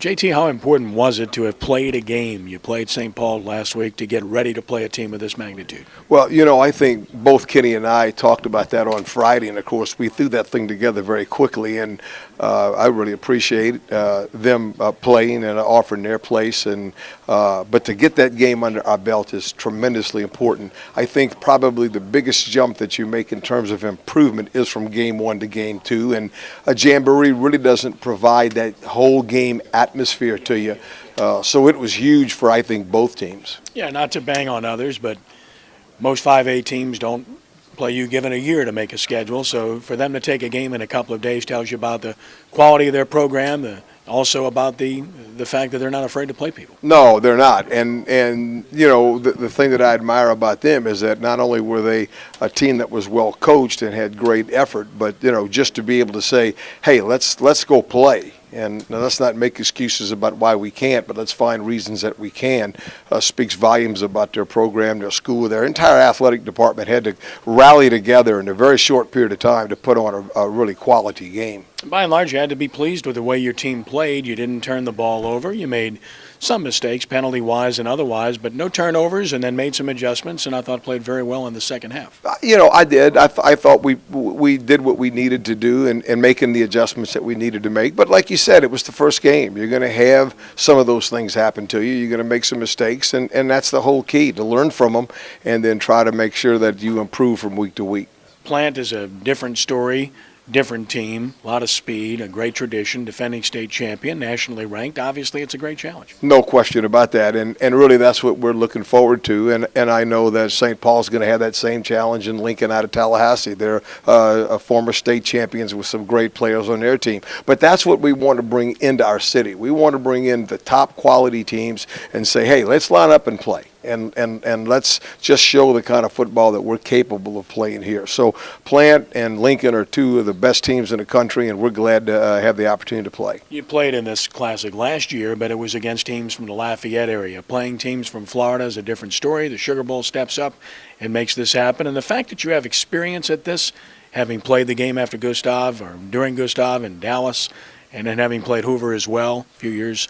JT, how important was it to have played a game? You played St. Paul last week to get ready to play a team of this magnitude. Well, I think both Kenny and I talked about that on Friday, and of course we threw that thing together very quickly, and I really appreciate them playing and offering their place, but to get that game under our belt is tremendously important. I think probably the biggest jump that you make in terms of improvement is from game 1 to game 2, and a jamboree really doesn't provide that whole game atmosphere to you. So it was huge for, I think, both teams. Yeah, not to bang on others, but most 5A teams don't play you given a year to make a schedule. So for them to take a game in a couple of days tells you about the quality of their program, also about the fact that they're not afraid to play people. No, they're not. And the thing that I admire about them is that not only were they a team that was well coached and had great effort, but just to be able to say, hey, let's go play. And let's not make excuses about why we can't, but let's find reasons that we can. Speaks volumes about their program, their school. Their entire athletic department had to rally together in a very short period of time to put on a really quality game. By and large, you had to be pleased with the way your team played. You didn't turn the ball over. You made some mistakes, penalty-wise and otherwise, but no turnovers, and then made some adjustments, and I thought played very well in the second half. I did. I thought we did what we needed to do and making the adjustments that we needed to make. But like you said, it was the first game. You're going to have some of those things happen to you. You're going to make some mistakes, and that's the whole key, to learn from them and then try to make sure that you improve from week to week. Plant is a different story. Different team, a lot of speed, a great tradition, defending state champion, nationally ranked. Obviously, it's a great challenge. No question about that, and really that's what we're looking forward to, and I know that St. Paul's going to have that same challenge in Lincoln out of Tallahassee. They're former state champions with some great players on their team, but that's what we want to bring into our city. We want to bring in the top quality teams and say, hey, let's line up and play. And let's just show the kind of football that we're capable of playing here. So Plant and Lincoln are two of the best teams in the country, and we're glad to have the opportunity to play. You played in this classic last year, but it was against teams from the Lafayette area. Playing teams from Florida is a different story. The Sugar Bowl steps up and makes this happen. And the fact that you have experience at this, having played the game after Gustav or during Gustav in Dallas, and then having played Hoover as well a few years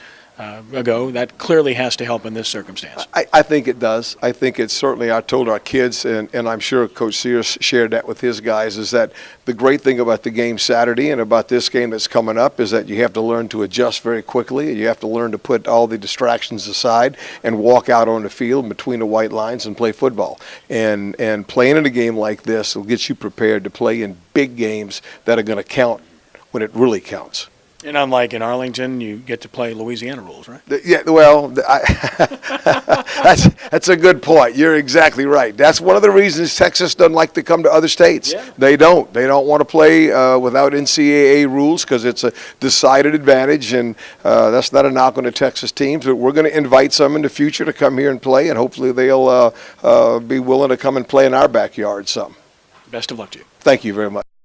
ago, that clearly has to help in this circumstance. I think it does. I think it's certainly, I told our kids, and I'm sure Coach Sears shared that with his guys, is that the great thing about the game Saturday and about this game that's coming up is that you have to learn to adjust very quickly. You have to learn to put all the distractions aside and walk out on the field between the white lines and play football. And playing in a game like this will get you prepared to play in big games that are going to count when it really counts. And unlike in Arlington, you get to play Louisiana rules, right? Yeah, well, that's a good point. You're exactly right. That's one of the reasons Texas doesn't like to come to other states. Yeah. They don't. They don't want to play without NCAA rules because it's a decided advantage, and that's not a knock on the Texas teams. But we're going to invite some in the future to come here and play, and hopefully they'll be willing to come and play in our backyard some. Best of luck to you. Thank you very much.